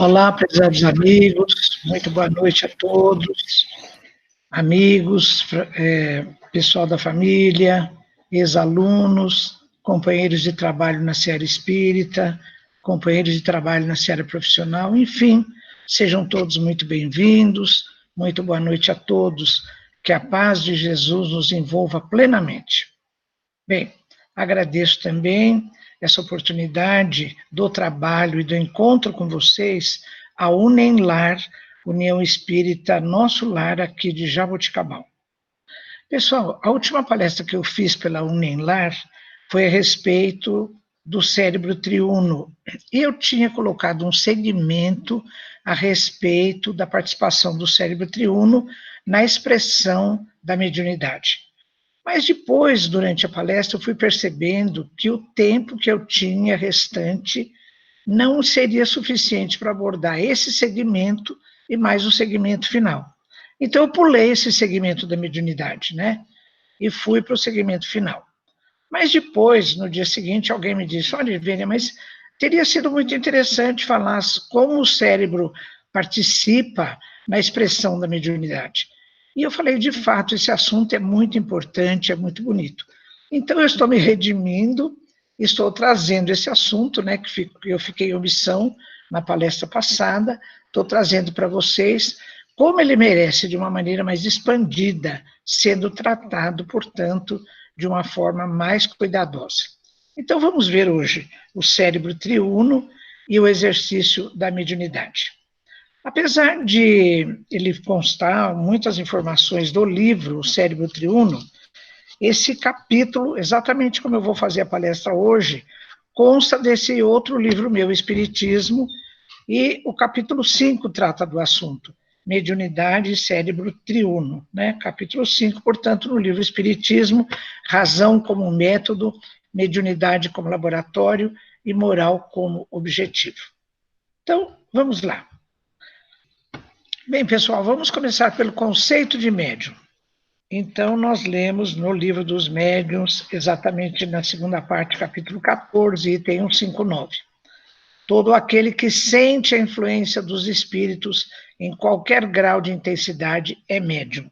Olá, prezados amigos, muito boa noite a todos, amigos, pessoal da família, ex-alunos, companheiros de trabalho na seara espírita, companheiros de trabalho na seara profissional, enfim, sejam todos muito bem-vindos, muito boa noite a todos, que a paz de Jesus nos envolva plenamente. Bem, agradeço também essa oportunidade do trabalho e do encontro com vocês, a UNEM-LAR, União Espírita Nosso Lar, aqui de Jaboticabal. Pessoal, a última palestra que eu fiz pela UNEM-LAR foi a respeito do cérebro triuno, e eu tinha colocado um segmento a respeito da participação do cérebro triuno na expressão da mediunidade. Mas depois, durante a palestra, eu fui percebendo que o tempo que eu tinha restante não seria suficiente para abordar esse segmento e mais o segmento final. Então, eu pulei esse segmento da mediunidade, né? E fui para o segmento final. Mas depois, no dia seguinte, alguém me disse, olha, Vênia, mas teria sido muito interessante falar como o cérebro participa na expressão da mediunidade. E eu falei, de fato, esse assunto é muito importante, é muito bonito. Então, eu estou me redimindo, estou trazendo esse assunto, né, que eu fiquei em omissão na palestra passada, estou trazendo para vocês como ele merece, de uma maneira mais expandida, sendo tratado, portanto, de uma forma mais cuidadosa. Então, vamos ver hoje o cérebro triuno e o exercício da mediunidade. Apesar de ele constar muitas informações do livro O Cérebro Triuno, esse capítulo, exatamente como eu vou fazer a palestra hoje, consta desse outro livro meu, Espiritismo, e o capítulo 5 trata do assunto, Mediunidade e Cérebro Triuno, né? Capítulo 5, portanto, no livro Espiritismo, Razão como método, Mediunidade como laboratório e Moral como objetivo. Então, vamos lá. Bem, pessoal, vamos começar pelo conceito de médium. Então, nós lemos no livro dos médiuns, exatamente na segunda parte, capítulo 14, item 159. Todo aquele que sente a influência dos espíritos em qualquer grau de intensidade é médium.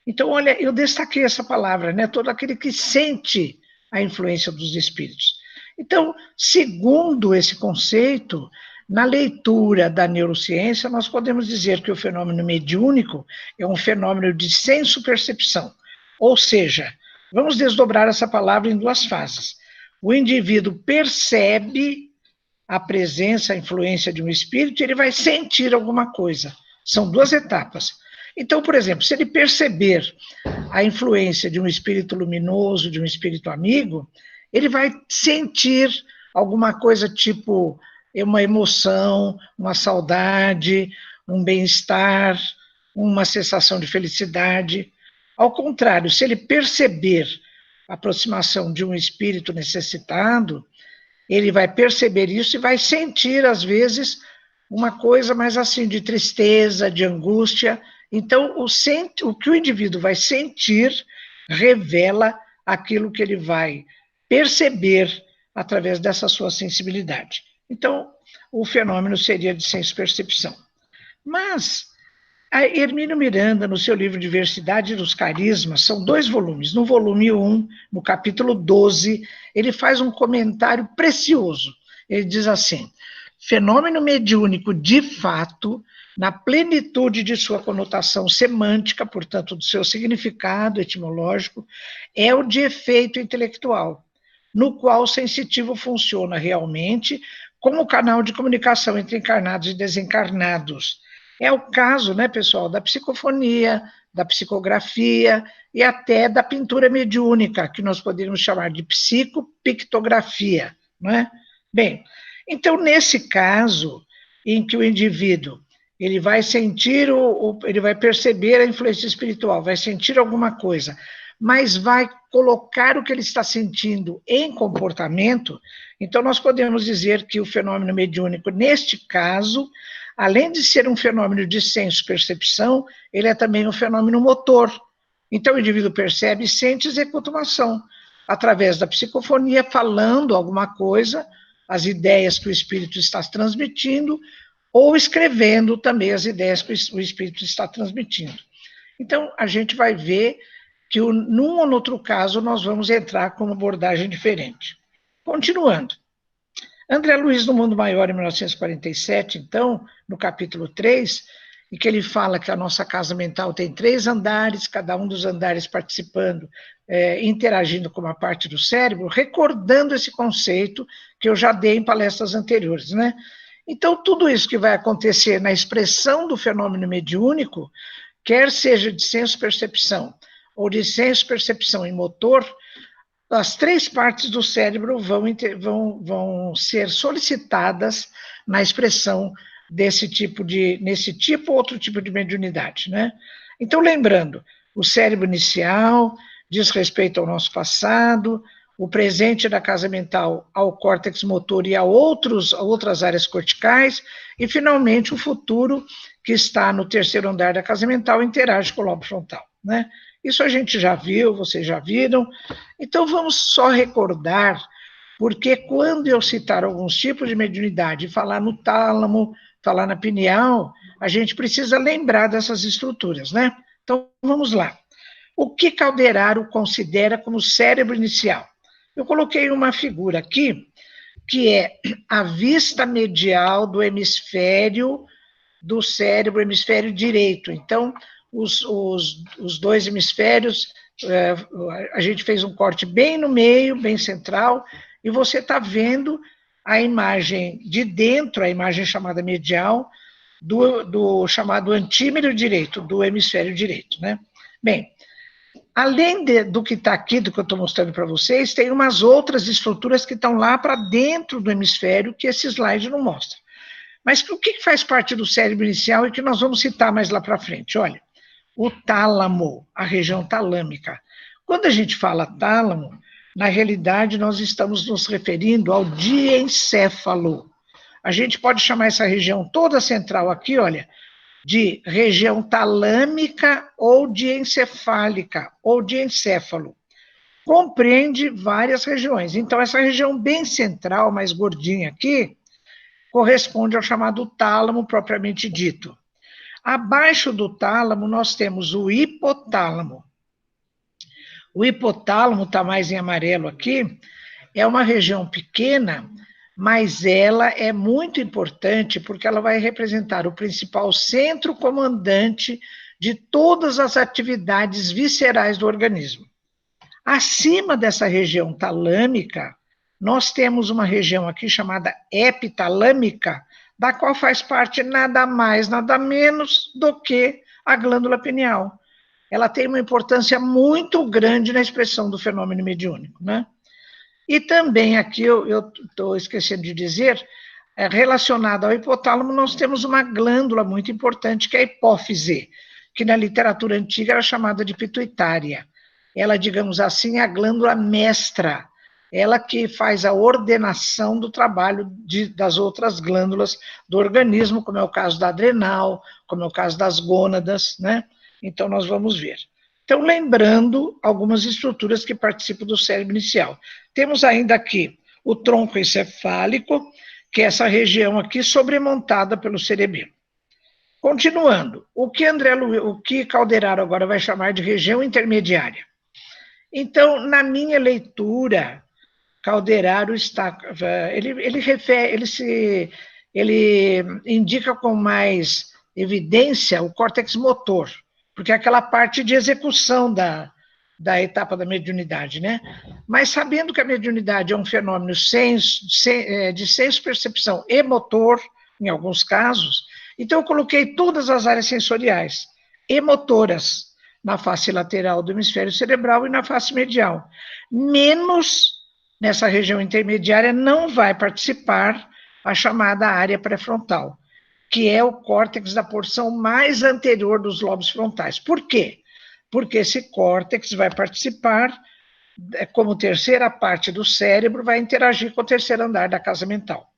Então, olha, eu destaquei essa palavra, né? Todo aquele que sente a influência dos espíritos. Então, segundo esse conceito, na leitura da neurociência, nós podemos dizer que o fenômeno mediúnico é um fenômeno de senso-percepção, ou seja, vamos desdobrar essa palavra em duas fases. O indivíduo percebe a presença, a influência de um espírito, ele vai sentir alguma coisa. São duas etapas. Então, por exemplo, se ele perceber a influência de um espírito luminoso, de um espírito amigo, ele vai sentir alguma coisa tipo uma emoção, uma saudade, um bem-estar, uma sensação de felicidade. Ao contrário, se ele perceber a aproximação de um espírito necessitado, ele vai perceber isso e vai sentir, às vezes, uma coisa mais assim, de tristeza, de angústia. Então, o que o indivíduo vai sentir revela aquilo que ele vai perceber através dessa sua sensibilidade. Então, o fenômeno seria de senso-percepção. Mas, a Hermínio Miranda, no seu livro Diversidade dos Carismas, são 2 volumes. No volume 1, no capítulo 12, ele faz um comentário precioso. Ele diz assim, fenômeno mediúnico, de fato, na plenitude de sua conotação semântica, portanto, do seu significado etimológico, é o de efeito intelectual, no qual o sensitivo funciona realmente como canal de comunicação entre encarnados e desencarnados. É o caso, né, pessoal, da psicofonia, da psicografia e até da pintura mediúnica, que nós poderíamos chamar de psicopictografia, não é? Bem, então, nesse caso, em que o indivíduo ele vai sentir, ele vai perceber a influência espiritual, vai sentir alguma coisa, mas vai colocar o que ele está sentindo em comportamento, então nós podemos dizer que o fenômeno mediúnico, neste caso, além de ser um fenômeno de senso-percepção, ele é também um fenômeno motor. Então o indivíduo percebe, sente e executa uma ação, através da psicofonia, falando alguma coisa, as ideias que o espírito está transmitindo, ou escrevendo também as ideias que o espírito está transmitindo. Então, a gente vai ver que num ou no outro caso nós vamos entrar com uma abordagem diferente. Continuando. André Luiz, no Mundo Maior, em 1947, então, no capítulo 3, em que ele fala que a nossa casa mental tem 3 andares, cada um dos andares participando, interagindo com uma parte do cérebro, recordando esse conceito que eu já dei em palestras anteriores, né? Então, tudo isso que vai acontecer na expressão do fenômeno mediúnico, quer seja de senso-percepção ou de senso-percepção e motor, as 3 partes do cérebro vão ser solicitadas na expressão nesse tipo ou outro tipo de mediunidade, né? Então, lembrando, o cérebro inicial diz respeito ao nosso passado, o presente da casa mental ao córtex motor e a outras áreas corticais, e, finalmente, o futuro, que está no 3º andar da casa mental, interage com o lobo frontal, né? Isso a gente já viu, vocês já viram. Então, vamos só recordar, porque quando eu citar alguns tipos de mediunidade, falar no tálamo, falar na pineal, a gente precisa lembrar dessas estruturas, né? Então, vamos lá. O que Calderaro considera como cérebro inicial? Eu coloquei uma figura aqui, que é a vista medial do hemisfério do cérebro, hemisfério direito. Então, os 2 hemisférios, a gente fez um corte bem no meio, bem central, e você está vendo a imagem de dentro, a imagem chamada medial, do chamado antímero direito, do hemisfério direito, né? Bem, além do que está aqui, do que eu estou mostrando para vocês, tem umas outras estruturas que estão lá para dentro do hemisfério, que esse slide não mostra. Mas o que faz parte do cérebro inicial e que nós vamos citar mais lá para frente? Olha, o tálamo, a região talâmica. Quando a gente fala tálamo, na realidade nós estamos nos referindo ao diencéfalo. A gente pode chamar essa região toda central aqui, olha, de região talâmica ou diencefálica, ou diencéfalo. Compreende várias regiões. Então, essa região bem central, mais gordinha aqui, corresponde ao chamado tálamo propriamente dito. Abaixo do tálamo, nós temos o hipotálamo. O hipotálamo está mais em amarelo aqui, é uma região pequena, mas ela é muito importante porque ela vai representar o principal centro comandante de todas as atividades viscerais do organismo. Acima dessa região talâmica, nós temos uma região aqui chamada epitalâmica, da qual faz parte nada mais, nada menos do que a glândula pineal. Ela tem uma importância muito grande na expressão do fenômeno mediúnico, né? E também aqui, eu estou esquecendo de dizer, relacionado ao hipotálamo, nós temos uma glândula muito importante, que é a hipófise, que na literatura antiga era chamada de pituitária. Ela, digamos assim, é a glândula mestra, ela que faz a ordenação do trabalho das outras glândulas do organismo, como é o caso da adrenal, como é o caso das gônadas, né? Então, nós vamos ver. Então, lembrando algumas estruturas que participam do cérebro inicial. Temos ainda aqui o tronco encefálico, que é essa região aqui sobremontada pelo cerebelo. Continuando, o que Calderaro agora vai chamar de região intermediária. Então, na minha leitura, Calderaro está, ele indica com mais evidência o córtex motor, porque é aquela parte de execução da etapa da mediunidade, né? Mas sabendo que a mediunidade é um fenômeno de senso-percepção e motor, em alguns casos, então eu coloquei todas as áreas sensoriais e motoras na face lateral do hemisfério cerebral e na face medial, menos nessa região intermediária não vai participar a chamada área pré-frontal, que é o córtex da porção mais anterior dos lobos frontais. Por quê? Porque esse córtex vai participar, como terceira parte do cérebro, vai interagir com o 3º andar da casa mental.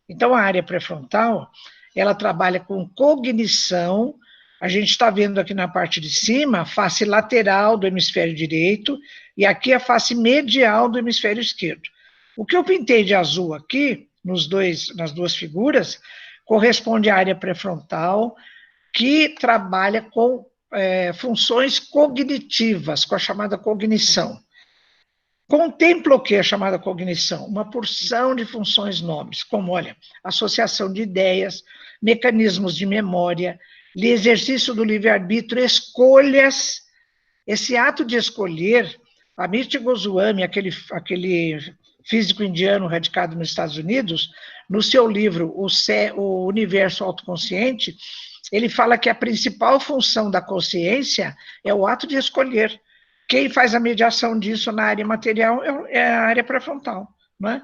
Então, a área pré-frontal, ela trabalha com cognição. A gente está vendo aqui na parte de cima a face lateral do hemisfério direito e aqui a face medial do hemisfério esquerdo. O que eu pintei de azul aqui, nas duas figuras, corresponde à área pré-frontal, que trabalha com funções cognitivas, com a chamada cognição. Contempla o que a chamada cognição? Uma porção de funções nobres, como, olha, associação de ideias, mecanismos de memória, exercício do livre-arbítrio, escolhas. Esse ato de escolher, Amit Goswami, aquele físico indiano radicado nos Estados Unidos, no seu livro O Universo Autoconsciente, ele fala que a principal função da consciência é o ato de escolher. Quem faz a mediação disso na área material é a área pré-frontal, não é?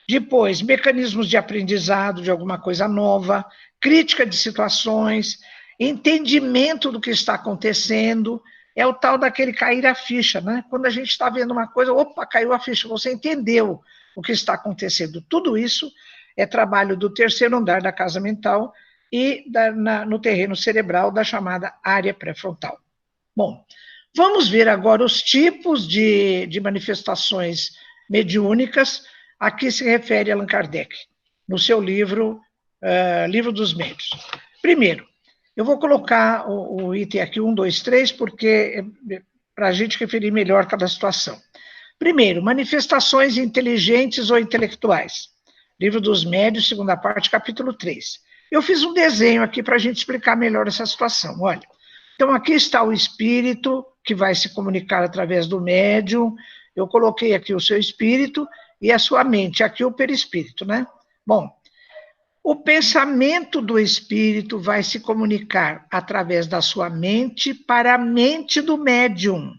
Depois, mecanismos de aprendizado de alguma coisa nova, crítica de situações, entendimento do que está acontecendo, é o tal daquele cair a ficha, né? Quando a gente está vendo uma coisa, opa, caiu a ficha, você entendeu o que está acontecendo. Tudo isso é trabalho do terceiro andar da casa mental e no terreno cerebral da chamada área pré-frontal. Bom, vamos ver agora os tipos de manifestações mediúnicas a que se refere Allan Kardec, no seu livro, Livro dos Médiuns. Primeiro, eu vou colocar o item aqui 1, 2, 3, porque para a gente referir melhor cada situação. Primeiro, manifestações inteligentes ou intelectuais. Livro dos Médiuns, segunda parte, capítulo 3. Eu fiz um desenho aqui para a gente explicar melhor essa situação. Olha, então aqui está o espírito que vai se comunicar através do médium. Eu coloquei aqui o seu espírito e a sua mente, aqui o perispírito, né? Bom, o pensamento do espírito vai se comunicar através da sua mente para a mente do médium.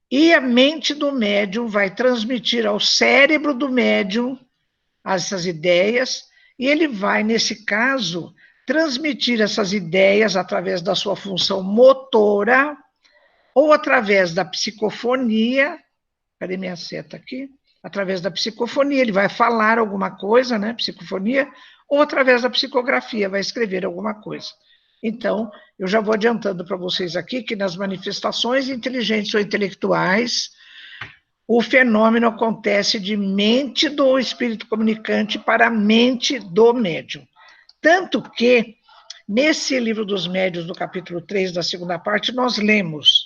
E a mente do médium vai transmitir ao cérebro do médium essas ideias, e ele vai, nesse caso, transmitir essas ideias através da sua função motora, ou através da psicofonia. Cadê minha seta aqui? Através da psicofonia, ele vai falar alguma coisa, né, psicofonia, ou através da psicografia, vai escrever alguma coisa. Então, eu já vou adiantando para vocês aqui que nas manifestações inteligentes ou intelectuais, o fenômeno acontece de mente do espírito comunicante para a mente do médium. Tanto que, nesse Livro dos Médiuns, no capítulo 3 da segunda parte, nós lemos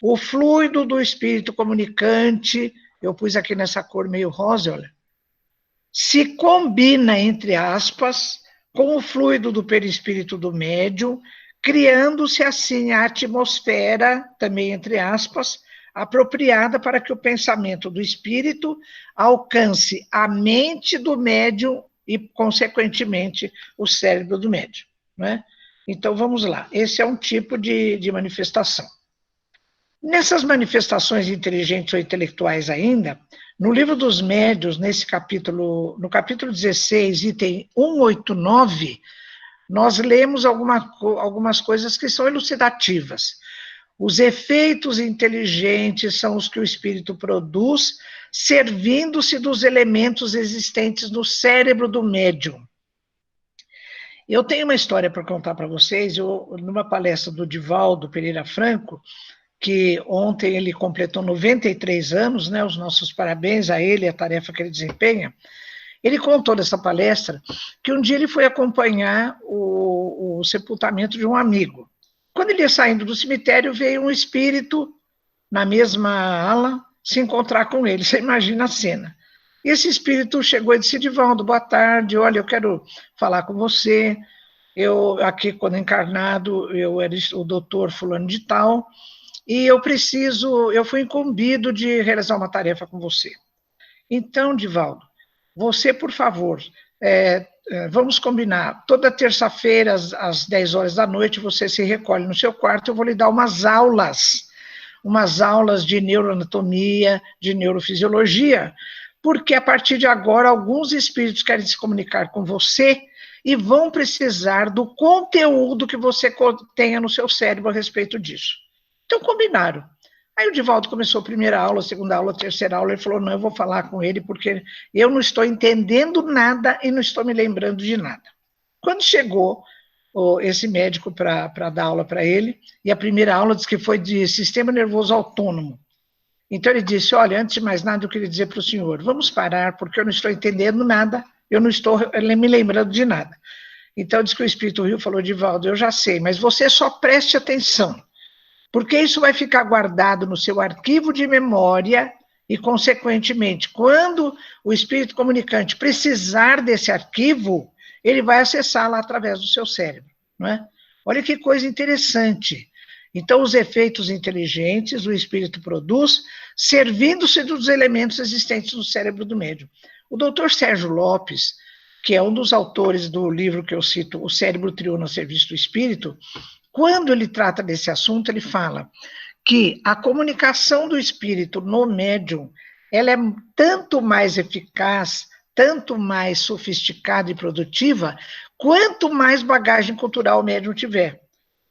o fluido do espírito comunicante, eu pus aqui nessa cor meio rosa, olha, se combina, entre aspas, com o fluido do perispírito do médium, criando-se assim a atmosfera, também entre aspas, apropriada para que o pensamento do espírito alcance a mente do médium e, consequentemente, o cérebro do médium, né? Então, vamos lá. Esse é um tipo de manifestação. Nessas manifestações inteligentes ou intelectuais ainda, no Livro dos Médiuns, nesse capítulo, no capítulo 16, item 189, nós lemos algumas coisas que são elucidativas. Os efeitos inteligentes são os que o espírito produz, servindo-se dos elementos existentes no cérebro do médium. Eu tenho uma história para contar para vocês. Numa palestra do Divaldo Pereira Franco, que ontem ele completou 93 anos, né, os nossos parabéns a ele, a tarefa que ele desempenha. Ele contou nessa palestra que um dia ele foi acompanhar o sepultamento de um amigo. Quando ele ia saindo do cemitério, veio um espírito na mesma ala se encontrar com ele. Você imagina a cena. E esse espírito chegou e disse: Divaldo, boa tarde, olha, eu quero falar com você. Eu, aqui, quando encarnado, eu era o doutor fulano de tal, e eu fui incumbido de realizar uma tarefa com você. Então, Divaldo, você, por favor, vamos combinar, toda terça-feira, às 10 horas da noite, você se recolhe no seu quarto, eu vou lhe dar umas aulas de neuroanatomia, de neurofisiologia, porque a partir de agora, alguns espíritos querem se comunicar com você e vão precisar do conteúdo que você tenha no seu cérebro a respeito disso. Então, combinaram. Aí o Divaldo começou a primeira aula, a segunda aula, a terceira aula, ele falou: não, eu vou falar com ele porque eu não estou entendendo nada e não estou me lembrando de nada. Quando chegou esse médico para dar aula para ele, e a primeira aula diz que foi de sistema nervoso autônomo. Então ele disse: olha, antes de mais nada, eu queria dizer para o senhor, vamos parar, porque eu não estou entendendo nada, eu não estou me lembrando de nada. Então, diz que o Espírito Rio falou, Divaldo, eu já sei, mas você só preste atenção, porque isso vai ficar guardado no seu arquivo de memória e, consequentemente, quando o Espírito comunicante precisar desse arquivo, ele vai acessar lá através do seu cérebro, não é? Olha que coisa interessante. Então, os efeitos inteligentes o Espírito produz, servindo-se dos elementos existentes no cérebro do médium. O doutor Sérgio Lopes, que é um dos autores do livro que eu cito, O Cérebro Triuno a Serviço do Espírito, quando ele trata desse assunto, ele fala que a comunicação do espírito no médium, ela é tanto mais eficaz, tanto mais sofisticada e produtiva, quanto mais bagagem cultural o médium tiver.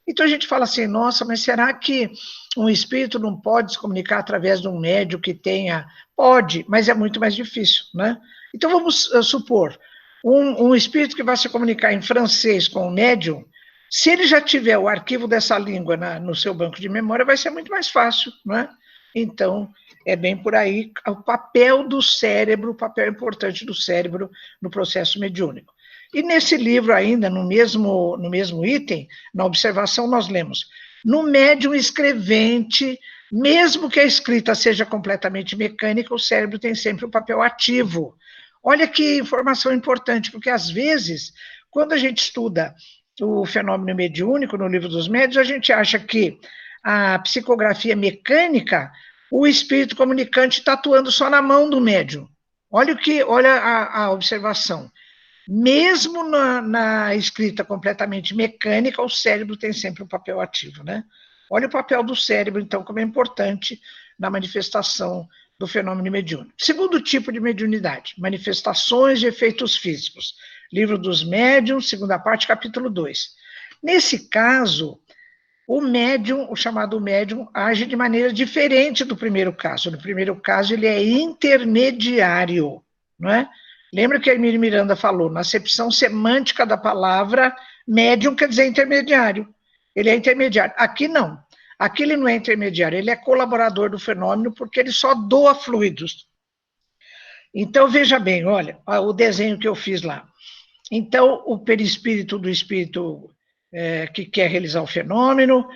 Então a gente fala assim, nossa, mas será que um espírito não pode se comunicar através de um médium que tenha... Pode, mas é muito mais difícil, né? Então vamos supor, um espírito que vai se comunicar em francês com o médium, se ele já tiver o arquivo dessa língua no seu banco de memória, vai ser muito mais fácil, não é? Então, é bem por aí o papel do cérebro, o papel importante do cérebro no processo mediúnico. E nesse livro ainda, no mesmo item, na observação, nós lemos, no médium escrevente, mesmo que a escrita seja completamente mecânica, o cérebro tem sempre um papel ativo. Olha que informação importante, porque às vezes, quando a gente estuda o fenômeno mediúnico no livro dos médiuns, a gente acha que a psicografia mecânica, o espírito comunicante está atuando só na mão do médium. Olha a observação. Mesmo na escrita completamente mecânica, o cérebro tem sempre um papel ativo, né? Olha o papel do cérebro, então, como é importante na manifestação do fenômeno mediúnico. Segundo tipo de mediunidade, manifestações de efeitos físicos. Livro dos Médiuns, segunda parte, capítulo 2. Nesse caso, o médium, o chamado médium, age de maneira diferente do primeiro caso. No primeiro caso, ele é intermediário, não é? Lembra que a Emília Miranda falou, na acepção semântica da palavra, médium quer dizer intermediário. Ele é intermediário. Aqui não. Aqui ele não é intermediário, ele é colaborador do fenômeno porque ele só doa fluidos. Então, veja bem, olha, o desenho que eu fiz lá. Então, o perispírito do espírito que quer realizar o fenômeno,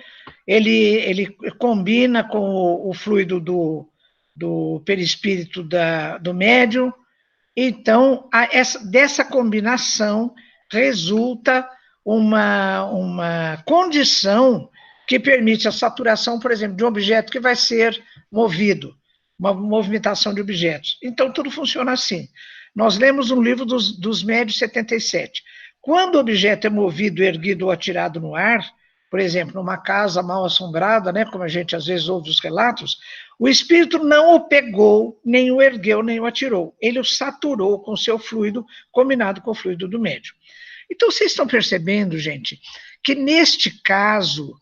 ele combina com o fluido do perispírito do médium. Então, dessa combinação resulta uma condição que permite a saturação, por exemplo, de um objeto que vai ser movido, uma movimentação de objetos. Então, tudo funciona assim. Nós lemos um livro dos Médiuns 77. Quando o objeto é movido, erguido ou atirado no ar, por exemplo, numa casa mal assombrada, né, como a gente às vezes ouve os relatos, o espírito não o pegou, nem o ergueu, nem o atirou. Ele o saturou com seu fluido, combinado com o fluido do médium. Então, vocês estão percebendo, gente, que neste caso,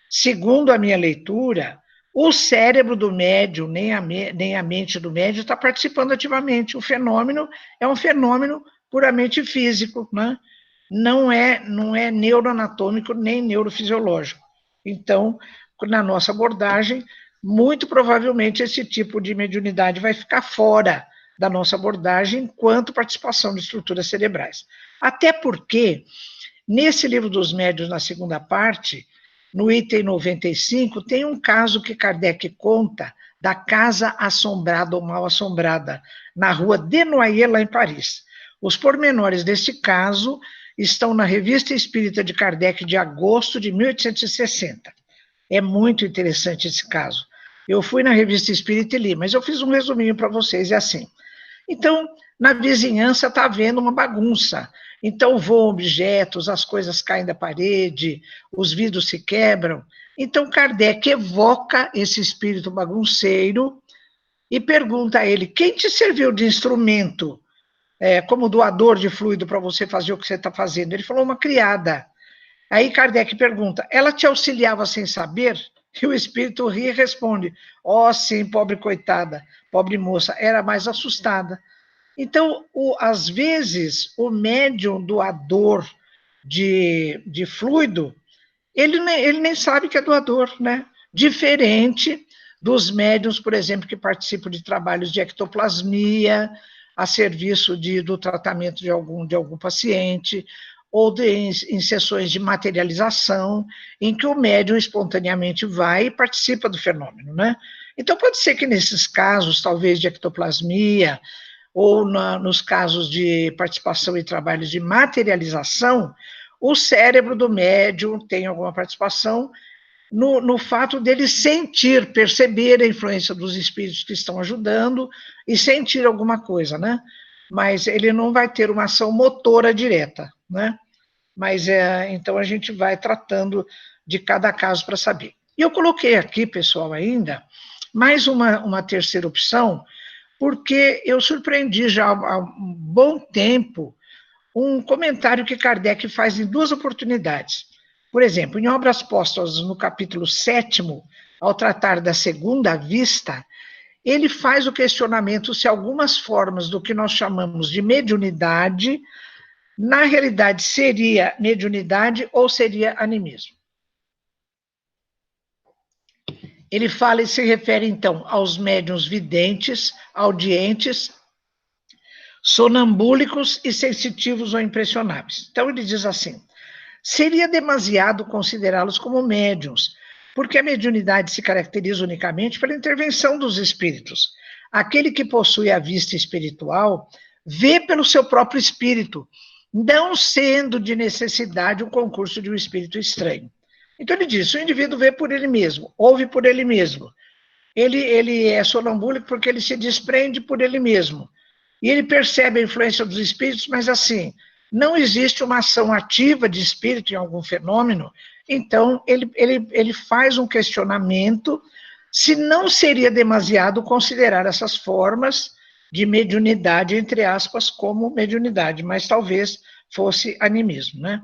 segundo a minha leitura, o cérebro do médium, nem a mente do médium está participando ativamente. O fenômeno é um fenômeno puramente físico, né? Não é neuroanatômico nem neurofisiológico. Então, na nossa abordagem, muito provavelmente esse tipo de mediunidade vai ficar fora da nossa abordagem enquanto participação de estruturas cerebrais. Até porque, nesse livro dos médiuns, na segunda parte, no item 95, tem um caso que Kardec conta da casa assombrada ou mal assombrada, na rua Desnoyers, lá em Paris. Os pormenores desse caso estão na Revista Espírita de Kardec, de agosto de 1860. É muito interessante esse caso. Eu fui na Revista Espírita e li, mas eu fiz um resuminho para vocês, é assim. Então, na vizinhança está havendo uma bagunça. Então, voam objetos, as coisas caem da parede, os vidros se quebram. Então, Kardec evoca esse espírito bagunceiro e pergunta a ele, quem te serviu de instrumento como doador de fluido para você fazer o que você está fazendo? Ele falou, uma criada. Aí Kardec pergunta, ela te auxiliava sem saber? E o espírito ri e responde, sim, pobre coitada, pobre moça, era mais assustada. Então, às vezes, o médium doador de fluido, ele nem sabe que é doador, né? Diferente dos médiums, por exemplo, que participam de trabalhos de ectoplasmia, a serviço do tratamento de algum paciente, ou em sessões de materialização, em que o médium espontaneamente vai e participa do fenômeno, né? Então, pode ser que nesses casos, talvez de ectoplasmia, ou nos casos de participação em trabalhos de materialização, o cérebro do médium tem alguma participação no fato dele sentir, perceber a influência dos espíritos que estão ajudando e sentir alguma coisa, né? Mas ele não vai ter uma ação motora direta, né? Mas então a gente vai tratando de cada caso para saber. E eu coloquei aqui, pessoal, ainda, mais uma terceira opção, porque eu surpreendi já há um bom tempo um comentário que Kardec faz em duas oportunidades. Por exemplo, em Obras Póstumas, no capítulo 7º, ao tratar da segunda vista, ele faz o questionamento se algumas formas do que nós chamamos de mediunidade, na realidade seria mediunidade ou seria animismo. Ele fala e se refere, então, aos médiuns videntes, audientes, sonambúlicos e sensitivos ou impressionáveis. Então, ele diz assim: seria demasiado considerá-los como médiuns, porque a mediunidade se caracteriza unicamente pela intervenção dos espíritos. Aquele que possui a vista espiritual vê pelo seu próprio espírito, não sendo de necessidade um concurso de um espírito estranho. Então ele diz, o indivíduo vê por ele mesmo, ouve por ele mesmo. Ele é sonambúlico porque ele se desprende por ele mesmo. E ele percebe a influência dos espíritos, mas assim, não existe uma ação ativa de espírito em algum fenômeno, então ele faz um questionamento se não seria demasiado considerar essas formas de mediunidade, entre aspas, como mediunidade, mas talvez fosse animismo, né?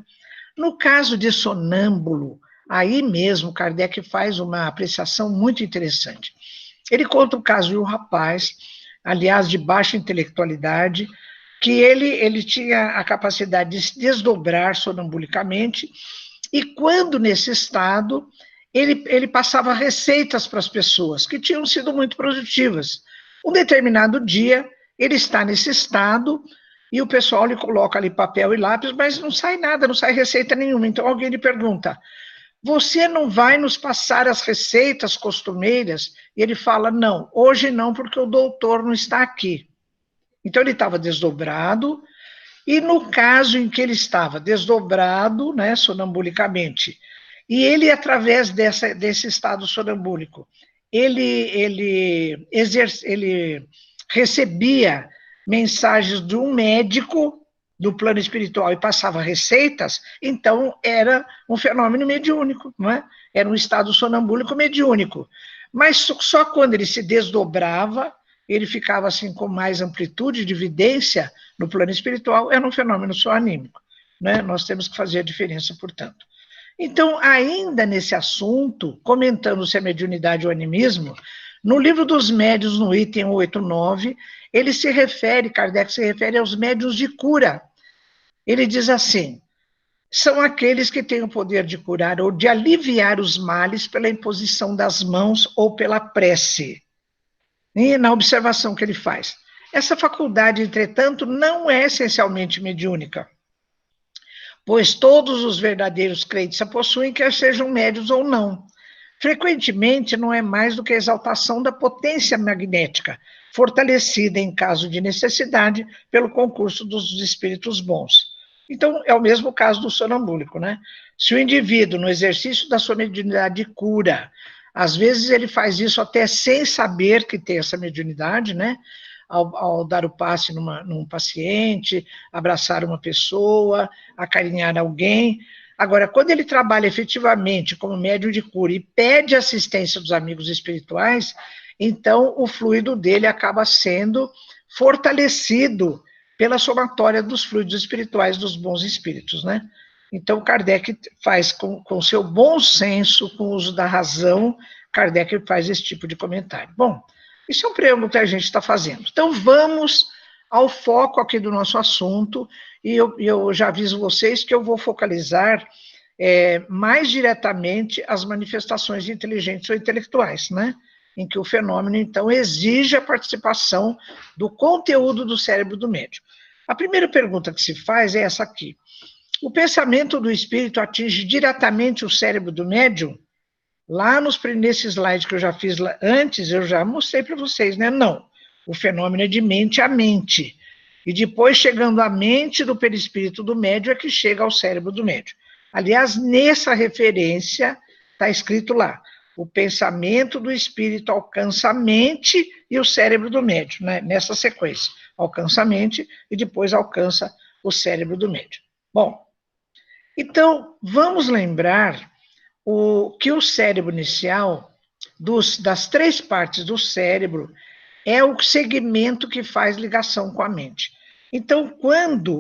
No caso de sonâmbulo, aí mesmo Kardec faz uma apreciação muito interessante. Ele conta o caso de um rapaz, aliás, de baixa intelectualidade, que ele tinha a capacidade de se desdobrar sonambulicamente, e quando nesse estado, ele passava receitas para as pessoas, que tinham sido muito produtivas. Um determinado dia, ele está nesse estado, e o pessoal lhe coloca ali papel e lápis, mas não sai nada, não sai receita nenhuma. Então alguém lhe pergunta, você não vai nos passar as receitas costumeiras? E ele fala, não, hoje não, porque o doutor não está aqui. Então ele estava desdobrado, e no caso em que ele estava desdobrado, né, sonambulicamente, e ele, através desse estado sonambúlico, ele recebia mensagens de um médico do plano espiritual e passava receitas, então era um fenômeno mediúnico, não é? Era um estado sonambúlico mediúnico. Mas só quando ele se desdobrava, ele ficava assim com mais amplitude de evidência no plano espiritual, era um fenômeno só anímico, né? Nós temos que fazer a diferença, portanto. Então, ainda nesse assunto, comentando se é mediunidade ou animismo, no livro dos médiuns, no item 189, ele se refere, Kardec se refere aos médiuns de cura. Ele diz assim, são aqueles que têm o poder de curar ou de aliviar os males pela imposição das mãos ou pela prece. E na observação que ele faz. Essa faculdade, entretanto, não é essencialmente mediúnica, pois todos os verdadeiros crentes a possuem, quer sejam médios ou não. Frequentemente, não é mais do que a exaltação da potência magnética, fortalecida em caso de necessidade pelo concurso dos espíritos bons. Então, é o mesmo caso do sonambúlico, né? Se o indivíduo, no exercício da sua mediunidade de cura, às vezes ele faz isso até sem saber que tem essa mediunidade, né? Ao dar o passe num paciente, abraçar uma pessoa, acarinhar alguém. Agora, quando ele trabalha efetivamente como médium de cura e pede assistência dos amigos espirituais, então o fluido dele acaba sendo fortalecido pela somatória dos fluidos espirituais dos bons espíritos, né? Então, Kardec faz com seu bom senso, com o uso da razão, Kardec faz esse tipo de comentário. Bom, isso é um preâmbulo que a gente está fazendo. Então, vamos ao foco aqui do nosso assunto, e eu já aviso vocês que eu vou focalizar mais diretamente as manifestações inteligentes ou intelectuais, né? Em que o fenômeno, então, exige a participação do conteúdo do cérebro do médium. A primeira pergunta que se faz é essa aqui. O pensamento do espírito atinge diretamente o cérebro do médium? Lá nesse slide que eu já fiz antes, eu já mostrei para vocês, né? Não. O fenômeno é de mente a mente. E depois, chegando à mente do perispírito do médium, é que chega ao cérebro do médium. Aliás, nessa referência, está escrito lá, o pensamento do espírito alcança a mente e o cérebro do médium, né? Nessa sequência. Alcança a mente e depois alcança o cérebro do médium. Bom, então, vamos lembrar que o cérebro inicial, das 3 partes do cérebro, é o segmento que faz ligação com a mente. Então,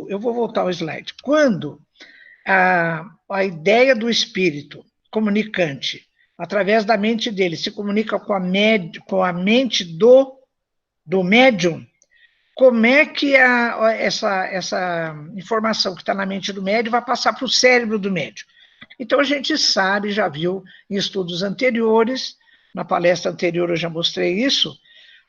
eu vou voltar ao slide, quando a ideia do espírito comunicante, através da mente dele, se comunica com a mente do médium, como é que essa informação que está na mente do médium vai passar para o cérebro do médium? Então, a gente sabe, já viu em estudos anteriores, na palestra anterior eu já mostrei isso,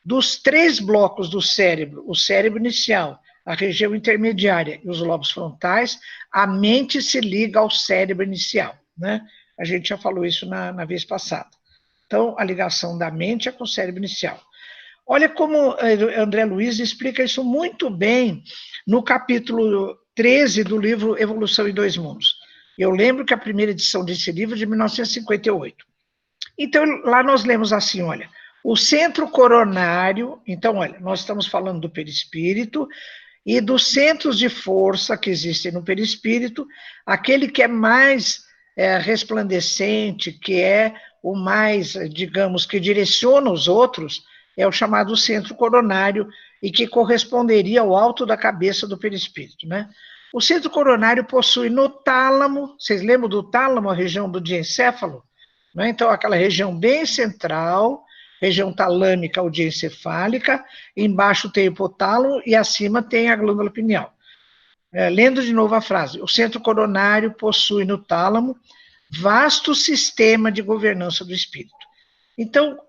dos 3 blocos do cérebro, o cérebro inicial, a região intermediária e os lobos frontais, a mente se liga ao cérebro inicial, né? A gente já falou isso na vez passada. Então, a ligação da mente é com o cérebro inicial. Olha como André Luiz explica isso muito bem no capítulo 13 do livro Evolução em 2 Mundos. Eu lembro que a primeira edição desse livro é de 1958. Então, lá nós lemos assim, olha, o centro coronário, então, olha, nós estamos falando do perispírito e dos centros de força que existem no perispírito, aquele que é mais resplandecente, que é o mais, digamos, que direciona os outros, é o chamado centro coronário e que corresponderia ao alto da cabeça do perispírito, né? O centro coronário possui no tálamo, vocês lembram do tálamo, a região do diencéfalo? Né? Então, aquela região bem central, região talâmica ou diencefálica, embaixo tem o hipotálamo e acima tem a glândula pineal. Lendo de novo a frase, o centro coronário possui no tálamo vasto sistema de governança do espírito. Então,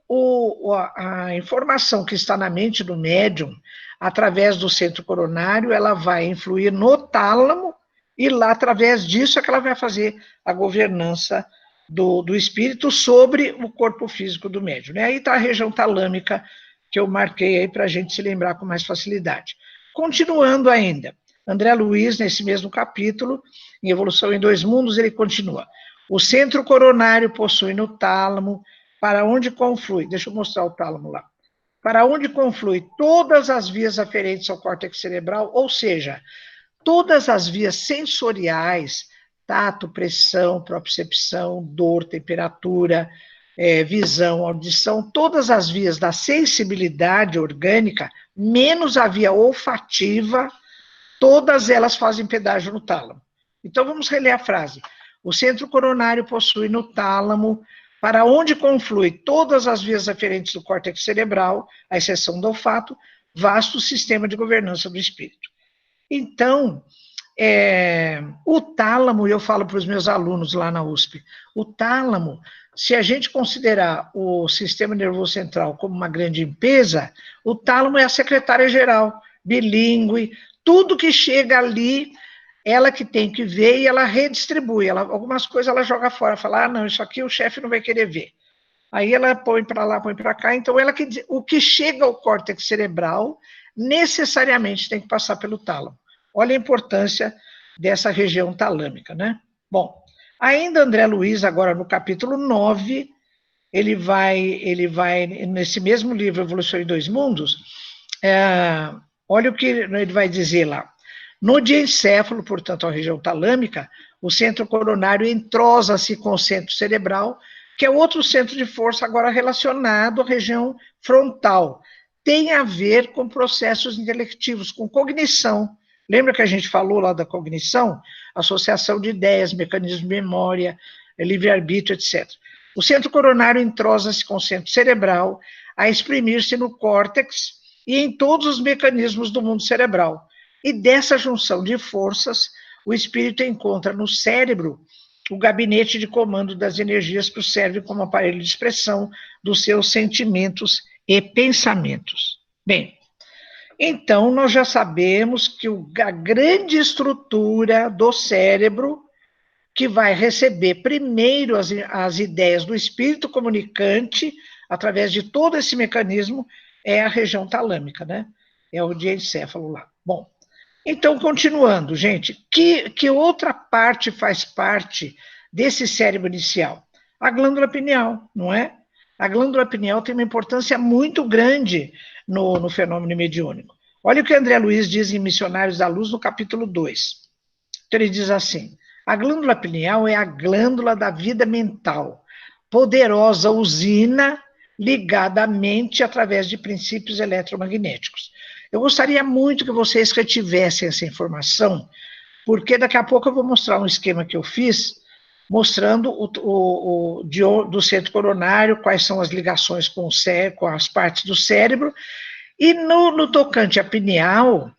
a informação que está na mente do médium, através do centro coronário, ela vai influir no tálamo, e lá, através disso, é que ela vai fazer a governança do espírito sobre o corpo físico do médium. Aí está a região talâmica, que eu marquei aí para a gente se lembrar com mais facilidade. Continuando ainda, André Luiz, nesse mesmo capítulo, em Evolução em 2 Mundos, ele continua. O centro coronário possui no tálamo, para onde conflui, deixa eu mostrar o tálamo lá, para onde conflui todas as vias aferentes ao córtex cerebral, ou seja, todas as vias sensoriais, tato, pressão, propriocepção, dor, temperatura, visão, audição, todas as vias da sensibilidade orgânica, menos a via olfativa, todas elas fazem pedágio no tálamo. Então, vamos reler a frase. O centro coronário possui no tálamo, para onde conflui todas as vias aferentes do córtex cerebral, à exceção do olfato, vasto sistema de governança do espírito. Então, o tálamo, eu falo para os meus alunos lá na USP, o tálamo, se a gente considerar o sistema nervoso central como uma grande empresa, o tálamo é a secretária-geral, bilíngue, tudo que chega ali, ela que tem que ver e ela redistribui. Algumas coisas ela joga fora, fala, não, isso aqui o chefe não vai querer ver. Aí ela põe para lá, põe para cá. Então, o que chega ao córtex cerebral necessariamente tem que passar pelo tálamo. Olha a importância dessa região talâmica, né? Bom, ainda André Luiz, agora no capítulo 9, ele vai nesse mesmo livro, Evolução em 2 Mundos, olha o que ele vai dizer lá. No diencéfalo, portanto, a região talâmica, o centro coronário entrosa-se com o centro cerebral, que é outro centro de força agora relacionado à região frontal. Tem a ver com processos intelectivos, com cognição. Lembra que a gente falou lá da cognição? Associação de ideias, mecanismo de memória, livre-arbítrio, etc. O centro coronário entrosa-se com o centro cerebral, a exprimir-se no córtex e em todos os mecanismos do mundo cerebral. E dessa junção de forças, o espírito encontra no cérebro o gabinete de comando das energias que o serve como aparelho de expressão dos seus sentimentos e pensamentos. Bem, Então, nós já sabemos que a grande estrutura do cérebro, que vai receber primeiro as ideias do espírito comunicante, através de todo esse mecanismo, é a região talâmica, né? É o diencéfalo lá. Bom, então, continuando, gente, que outra parte faz parte desse cérebro inicial? A glândula pineal, não é? A glândula pineal tem uma importância muito grande no fenômeno mediúnico. Olha o que André Luiz diz em Missionários da Luz, no capítulo 2. Então, ele diz assim: a glândula pineal é a glândula da vida mental, poderosa usina ligada à mente através de princípios eletromagnéticos. Eu gostaria muito que vocês retivessem essa informação, porque daqui a pouco eu vou mostrar um esquema que eu fiz, mostrando do centro coronário, quais são as ligações com as partes do cérebro, e no tocante à pineal,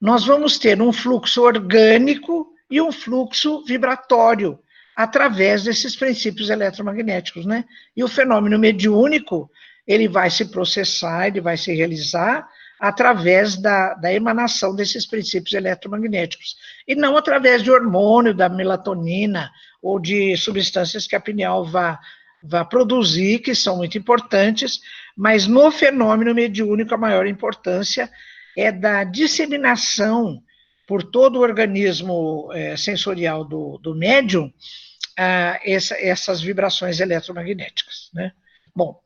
nós vamos ter um fluxo orgânico e um fluxo vibratório, através desses princípios eletromagnéticos, né? E o fenômeno mediúnico, ele vai se processar, ele vai se realizar através da emanação desses princípios eletromagnéticos, e não através de hormônio, da melatonina, ou de substâncias que a pineal vá produzir, que são muito importantes, mas no fenômeno mediúnico a maior importância é da disseminação por todo o organismo sensorial do médium, essas vibrações eletromagnéticas, né? Bom,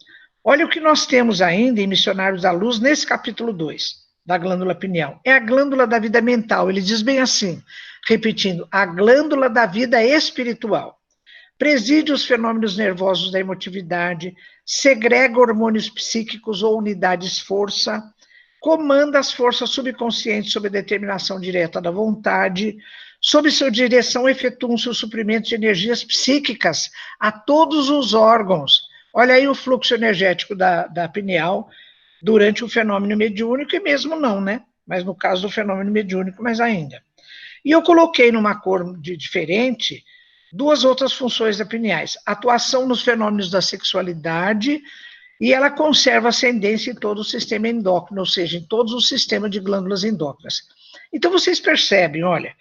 olha o que nós temos ainda em Missionários da Luz, nesse capítulo 2, da glândula pineal. É a glândula da vida mental. Ele diz bem assim, repetindo, a glândula da vida espiritual. Preside os fenômenos nervosos da emotividade, segrega hormônios psíquicos ou unidades força, comanda as forças subconscientes sob a determinação direta da vontade, sob sua direção efetuam seus suprimentos de energias psíquicas a todos os órgãos. Olha aí o fluxo energético da pineal durante o fenômeno mediúnico, e mesmo não, né? Mas no caso do fenômeno mediúnico, mais ainda. E eu coloquei numa cor diferente duas outras funções da pineais: atuação nos fenômenos da sexualidade, e ela conserva ascendência em todo o sistema endócrino, ou seja, em todos os sistemas de glândulas endócrinas. Então, vocês percebem, olha,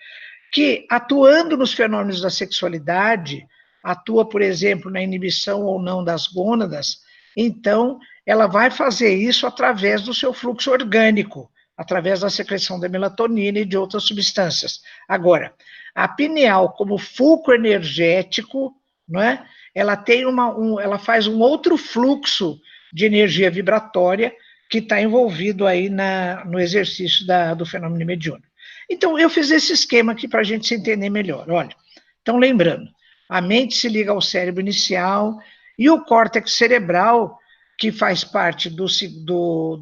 que atuando nos fenômenos da sexualidade, atua, por exemplo, na inibição ou não das gônadas, então ela vai fazer isso através do seu fluxo orgânico, através da secreção da melatonina e de outras substâncias. Agora, a pineal, como fulcro energético, não é? Ela tem ela faz um outro fluxo de energia vibratória que está envolvido aí no exercício do fenômeno mediúnico. Então, eu fiz esse esquema aqui para a gente se entender melhor. Olha, então lembrando, a mente se liga ao cérebro inicial e o córtex cerebral, que faz parte do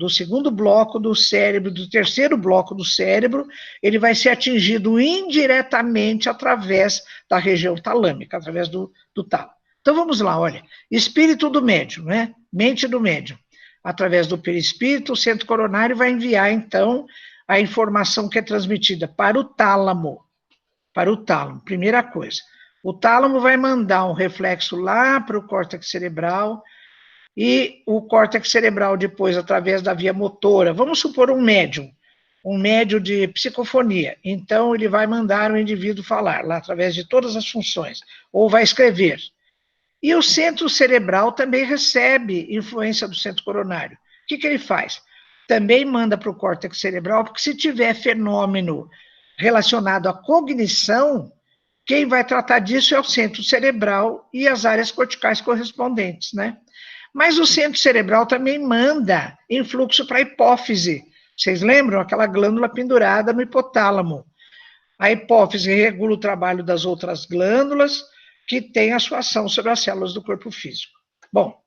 segundo bloco do cérebro, do terceiro bloco do cérebro, ele vai ser atingido indiretamente através da região talâmica, através do tálamo. Então vamos lá, olha, espírito do médium, né? Mente do médium. Através do perispírito, o centro coronário vai enviar, então, a informação que é transmitida para o tálamo. Para o tálamo, primeira coisa. O tálamo vai mandar um reflexo lá para o córtex cerebral, e o córtex cerebral depois, através da via motora, vamos supor um médium de psicofonia, então ele vai mandar o indivíduo falar, lá através de todas as funções, ou vai escrever. E o centro cerebral também recebe influência do centro coronário. O que ele faz? Também manda para o córtex cerebral, porque se tiver fenômeno relacionado à cognição, quem vai tratar disso é o centro cerebral e as áreas corticais correspondentes, né? Mas o centro cerebral também manda influxo para a hipófise. Vocês lembram? Aquela glândula pendurada no hipotálamo. A hipófise regula o trabalho das outras glândulas, que têm a sua ação sobre as células do corpo físico. Bom,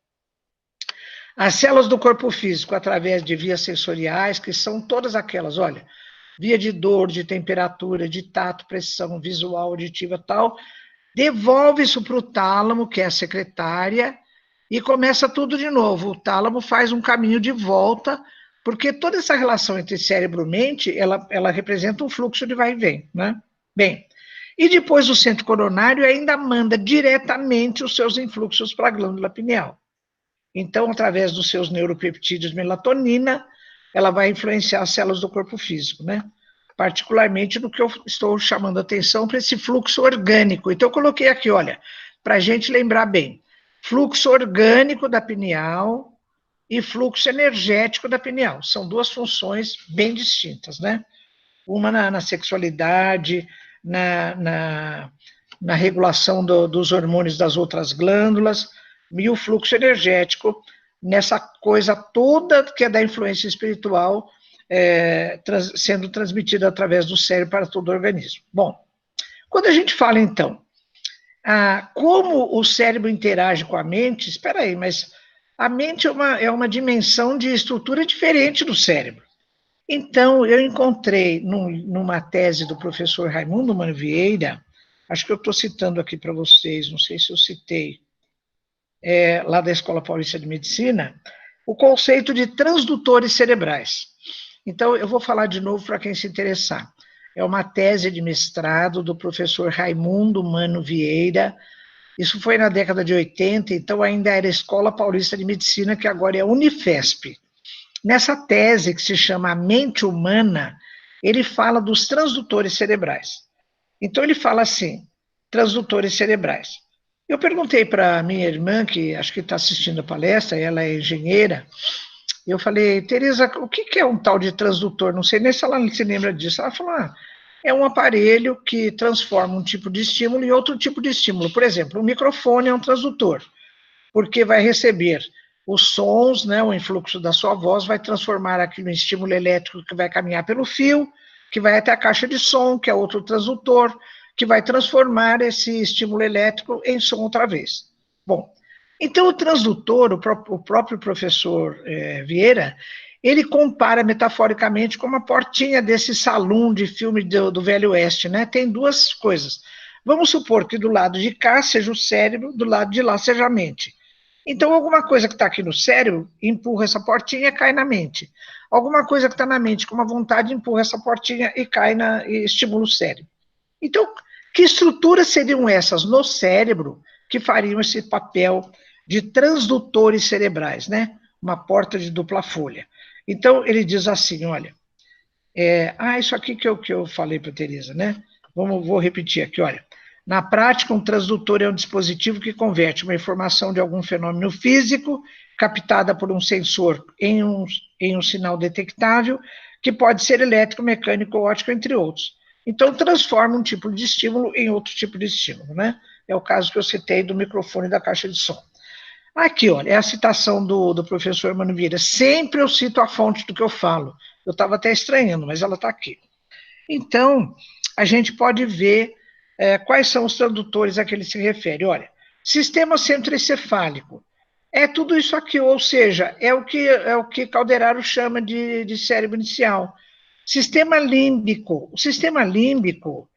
as células do corpo físico, através de vias sensoriais, que são todas aquelas, olha, via de dor, de temperatura, de tato, pressão, visual, auditiva, tal, devolve isso para o tálamo, que é a secretária, e começa tudo de novo. O tálamo faz um caminho de volta, porque toda essa relação entre cérebro e mente, ela representa um fluxo de vai e vem, né? Bem, e depois o centro coronário ainda manda diretamente os seus influxos para a glândula pineal. Então, através dos seus neuropeptídeos melatonina, ela vai influenciar as células do corpo físico, né? Particularmente no que eu estou chamando a atenção para esse fluxo orgânico. Então, eu coloquei aqui, olha, para a gente lembrar bem, fluxo orgânico da pineal e fluxo energético da pineal. São duas funções bem distintas, né? Uma na sexualidade, na regulação dos hormônios das outras glândulas, e o fluxo energético nessa coisa toda que é da influência espiritual, sendo transmitida através do cérebro para todo o organismo. Bom, quando a gente fala, então, como o cérebro interage com a mente, espera aí, mas a mente é uma dimensão de estrutura diferente do cérebro. Então, eu encontrei numa tese do professor Raimundo Mano Vieira, acho que eu estou citando aqui para vocês, não sei se eu citei, lá da Escola Paulista de Medicina, o conceito de transdutores cerebrais. Então, eu vou falar de novo para quem se interessar. É uma tese de mestrado do professor Raimundo Mano Vieira. Isso foi na década de 80, então ainda era Escola Paulista de Medicina, que agora é Unifesp. Nessa tese, que se chama A Mente Humana, ele fala dos transdutores cerebrais. Então, ele fala assim, transdutores cerebrais. Eu perguntei para a minha irmã, que acho que está assistindo a palestra, ela é engenheira, eu falei, Tereza, o que é um tal de transdutor? Não sei nem se ela se lembra disso. Ela falou, é um aparelho que transforma um tipo de estímulo em outro tipo de estímulo. Por exemplo, o microfone é um transdutor, porque vai receber os sons, né, o influxo da sua voz, vai transformar aquilo em estímulo elétrico que vai caminhar pelo fio, que vai até a caixa de som, que é outro transdutor, que vai transformar esse estímulo elétrico em som outra vez. Bom, então o transdutor, o próprio professor Vieira, ele compara metaforicamente com uma portinha desse salão de filme do Velho Oeste, né? Tem duas coisas. Vamos supor que do lado de cá seja o cérebro, do lado de lá seja a mente. Então, alguma coisa que está aqui no cérebro empurra essa portinha e cai na mente. Alguma coisa que está na mente com uma vontade empurra essa portinha e cai e estimula o cérebro. Então, que estruturas seriam essas no cérebro que fariam esse papel de transdutores cerebrais, né? Uma porta de dupla folha. Então, ele diz assim, olha, isso aqui que eu falei para a Tereza, né? Vou repetir aqui, olha. Na prática, um transdutor é um dispositivo que converte uma informação de algum fenômeno físico, captada por um sensor em um sinal detectável, que pode ser elétrico, mecânico ou óptico, entre outros. Então, transforma um tipo de estímulo em outro tipo de estímulo, né? É o caso que eu citei do microfone da caixa de som. Aqui, olha, é a citação do professor Mano Vieira. Sempre eu cito a fonte do que eu falo. Eu estava até estranhando, mas ela está aqui. Então, a gente pode ver quais são os tradutores a que ele se refere. Olha, sistema centroencefálico. É tudo isso aqui, ou seja, é o que Calderaro chama de cérebro inicial. Sistema límbico. O sistema límbico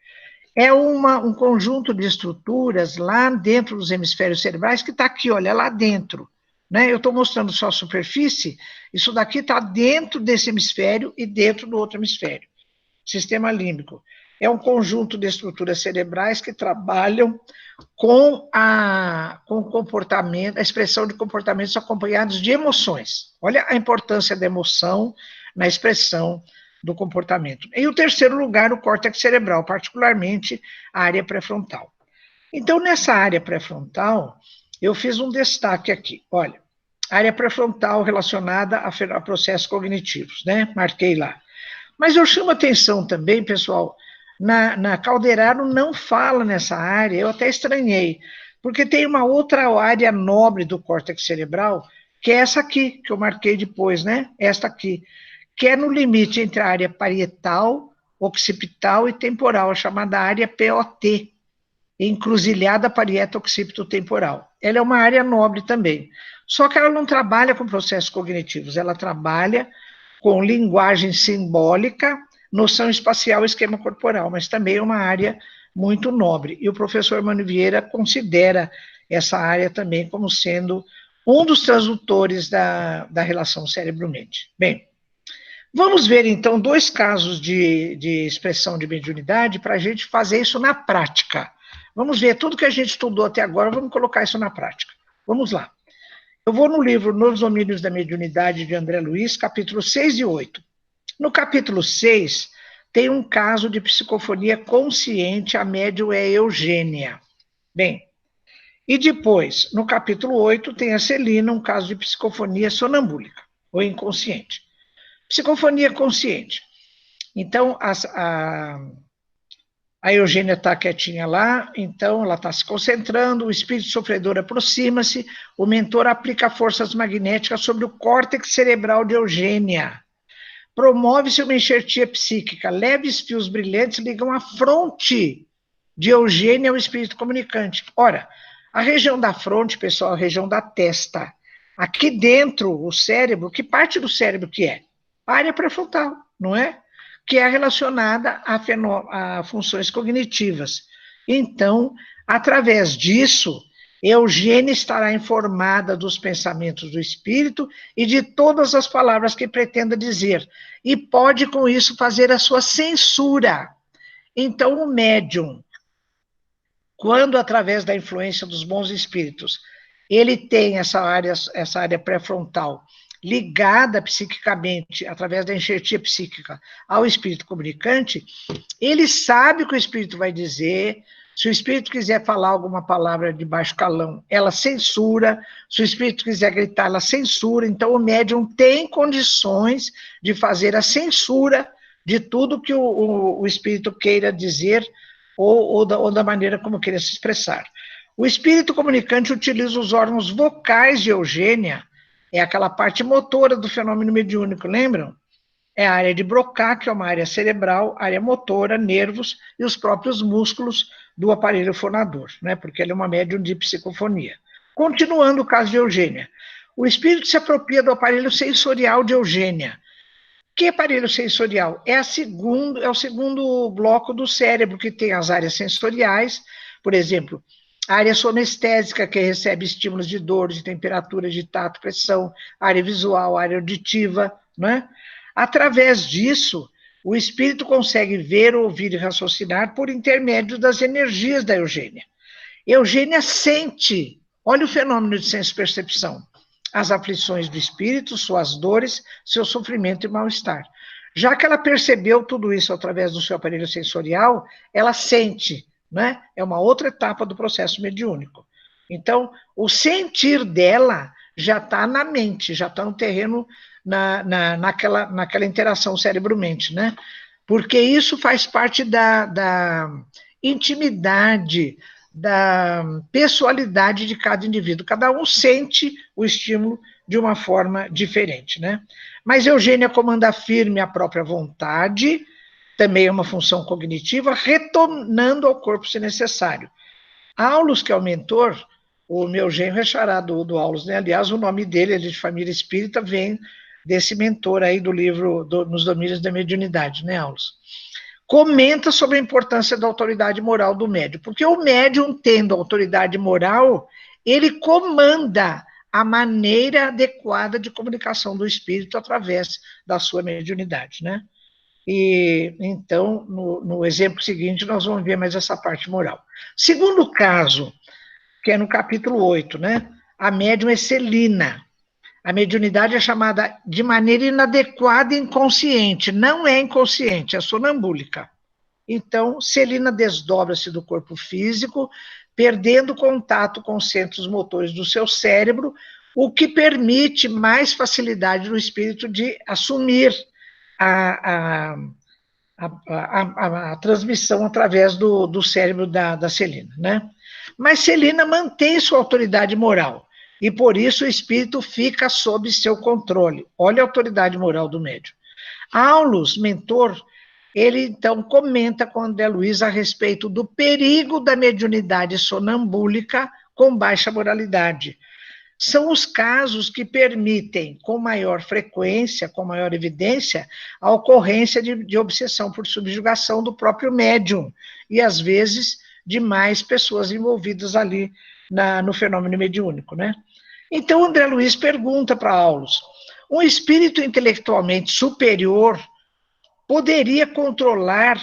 é um conjunto de estruturas lá dentro dos hemisférios cerebrais que está aqui, olha, lá dentro. Né? Eu estou mostrando só a superfície, isso daqui está dentro desse hemisfério e dentro do outro hemisfério. Sistema límbico é um conjunto de estruturas cerebrais que trabalham com o comportamento, a expressão de comportamentos acompanhados de emoções. Olha a importância da emoção na expressão do comportamento. Em o terceiro lugar, o córtex cerebral, particularmente a área pré-frontal. Então, nessa área pré-frontal, eu fiz um destaque aqui. Olha, área pré-frontal relacionada a processos cognitivos, né? Marquei lá. Mas eu chamo atenção também, pessoal, na Calderaro não fala nessa área, eu até estranhei, porque tem uma outra área nobre do córtex cerebral, que é essa aqui, que eu marquei depois, né? Esta aqui, que é no limite entre a área parietal, occipital e temporal, a chamada área POT, encruzilhada parieto-occipito-temporal. Ela é uma área nobre também, só que ela não trabalha com processos cognitivos, ela trabalha com linguagem simbólica, noção espacial e esquema corporal, mas também é uma área muito nobre. E o professor Mano Vieira considera essa área também como sendo um dos transdutores da relação cérebro-mente. Bem, vamos ver então dois casos de expressão de mediunidade para a gente fazer isso na prática. Vamos ver tudo que a gente estudou até agora, vamos colocar isso na prática. Vamos lá. Eu vou no livro Nos Domínios da Mediunidade, de André Luiz, capítulo 6 e 8. No capítulo 6, tem um caso de psicofonia consciente, a médium é Eugênia. Bem, e depois, no capítulo 8, tem a Celina, um caso de psicofonia sonambúlica, ou inconsciente. Psicofonia consciente. Então, a Eugênia está quietinha lá, então ela está se concentrando, o espírito sofredor aproxima-se, o mentor aplica forças magnéticas sobre o córtex cerebral de Eugênia. Promove-se uma enxertia psíquica, leves fios brilhantes ligam a fronte de Eugênia ao espírito comunicante. Ora, a região da fronte, pessoal, a região da testa. Aqui dentro, o cérebro, que parte do cérebro que é? A área pré-frontal, não é? Que é relacionada a funções cognitivas. Então, através disso, Eugênia estará informada dos pensamentos do espírito e de todas as palavras que pretenda dizer, e pode, com isso, fazer a sua censura. Então, o médium, quando, através da influência dos bons espíritos, ele tem essa área pré-frontal ligada psiquicamente, através da enxertia psíquica, ao espírito comunicante, ele sabe o que o espírito vai dizer. Se o espírito quiser falar alguma palavra de baixo calão, ela censura. Se o espírito quiser gritar, ela censura. Então, o médium tem condições de fazer a censura de tudo que o espírito queira dizer ou da maneira como queira se expressar. O espírito comunicante utiliza os órgãos vocais de Eugênia, é aquela parte motora do fenômeno mediúnico, lembram? É a área de Broca, que é uma área cerebral, área motora, nervos e os próprios músculos do aparelho fonador, né? Porque ele é uma médium de psicofonia. Continuando o caso de Eugênia. O espírito se apropria do aparelho sensorial de Eugênia. Que aparelho sensorial? É o segundo bloco do cérebro, que tem as áreas sensoriais, por exemplo, a área sonestésica, que recebe estímulos de dor, de temperatura, de tato, pressão, área visual, área auditiva, né? Através disso, o espírito consegue ver, ouvir e raciocinar por intermédio das energias da Eugênia. Eugênia sente, olha o fenômeno de senso-percepção, as aflições do espírito, suas dores, seu sofrimento e mal-estar. Já que ela percebeu tudo isso através do seu aparelho sensorial, ela sente, né? É uma outra etapa do processo mediúnico. Então, o sentir dela já está na mente, já está no terreno, naquela interação cérebro-mente, né? Porque isso faz parte da intimidade, da pessoalidade de cada indivíduo. Cada um sente o estímulo de uma forma diferente, né? Mas Eugênia comanda firme a própria vontade, também é uma função cognitiva, retornando ao corpo se necessário. Aulus, que é o mentor, o meu genro é xará do Aulus, né? Aliás, o nome dele, ele é de família espírita, vem desse mentor aí do livro Nos Domínios da Mediunidade, né, Aulus? Comenta sobre a importância da autoridade moral do médium, porque o médium, tendo autoridade moral, ele comanda a maneira adequada de comunicação do espírito através da sua mediunidade, né? E então, no exemplo seguinte, nós vamos ver mais essa parte moral. Segundo caso, que é no capítulo 8, né? A médium é Celina. A mediunidade é chamada de maneira inadequada e inconsciente. Não é inconsciente, é sonambúlica. Então, Celina desdobra-se do corpo físico, perdendo contato com os centros motores do seu cérebro, o que permite mais facilidade no espírito de assumir a transmissão através do cérebro da Celina, né? Mas Celina mantém sua autoridade moral, e por isso o espírito fica sob seu controle. Olha a autoridade moral do médium. Aulus, mentor, ele então comenta com André Luiz a respeito do perigo da mediunidade sonambúlica com baixa moralidade. São os casos que permitem, com maior frequência, com maior evidência, a ocorrência de obsessão por subjugação do próprio médium, e às vezes de mais pessoas envolvidas ali no fenômeno mediúnico, né? Então, André Luiz pergunta para Aulus, um espírito intelectualmente superior poderia controlar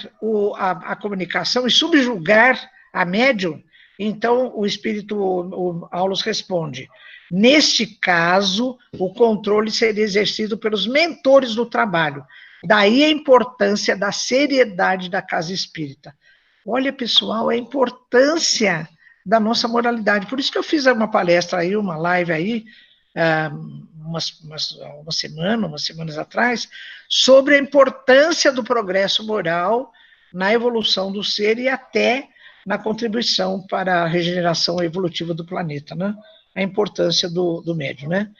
a comunicação e subjugar a médium? Então, o Aulus responde, Neste caso, o controle seria exercido pelos mentores do trabalho. Daí a importância da seriedade da casa espírita. Olha, pessoal, a importância da nossa moralidade. Por isso que eu fiz uma palestra aí, uma live aí, umas semanas atrás, sobre a importância do progresso moral na evolução do ser e até na contribuição para a regeneração evolutiva do planeta, né? A importância do médium, né?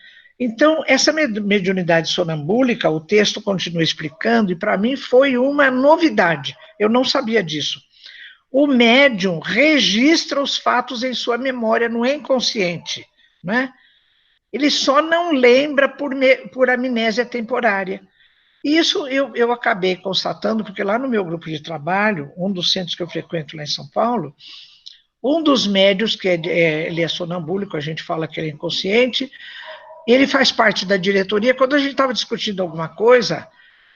Então, essa mediunidade sonambúlica, o texto continua explicando, e para mim foi uma novidade, eu não sabia disso. O médium registra os fatos em sua memória no inconsciente, né? Ele só não lembra por amnésia temporária. Isso eu acabei constatando, porque lá no meu grupo de trabalho, um dos centros que eu frequento lá em São Paulo, um dos médios, que ele é sonambúlico, a gente fala que ele é inconsciente, ele faz parte da diretoria. Quando a gente estava discutindo alguma coisa,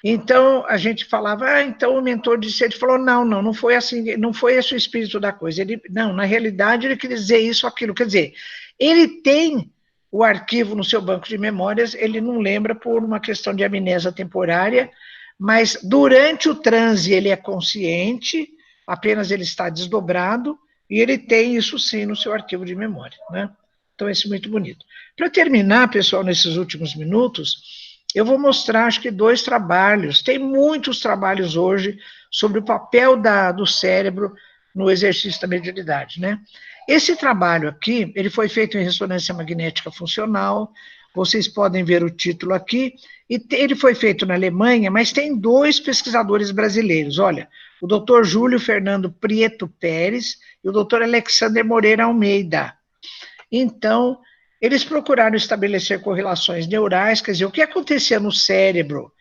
então a gente falava, então o mentor disse, ele falou, não foi assim, não foi esse o espírito da coisa. Não, na realidade ele queria dizer isso, aquilo, quer dizer, ele tem o arquivo no seu banco de memórias, ele não lembra por uma questão de amnésia temporária, mas durante o transe ele é consciente, apenas ele está desdobrado, e ele tem isso sim no seu arquivo de memória, né? Então, isso é muito bonito. Para terminar, pessoal, nesses últimos minutos, eu vou mostrar, acho que 2 trabalhos. Tem muitos trabalhos hoje sobre o papel do cérebro no exercício da mediunidade, né? Esse trabalho aqui, ele foi feito em ressonância magnética funcional, vocês podem ver o título aqui, e ele foi feito na Alemanha, mas tem 2 pesquisadores brasileiros, olha, o doutor Júlio Fernando Prieto Pérez e o doutor Alexander Moreira Almeida. Então, eles procuraram estabelecer correlações neurais, quer dizer, o que acontecia no cérebro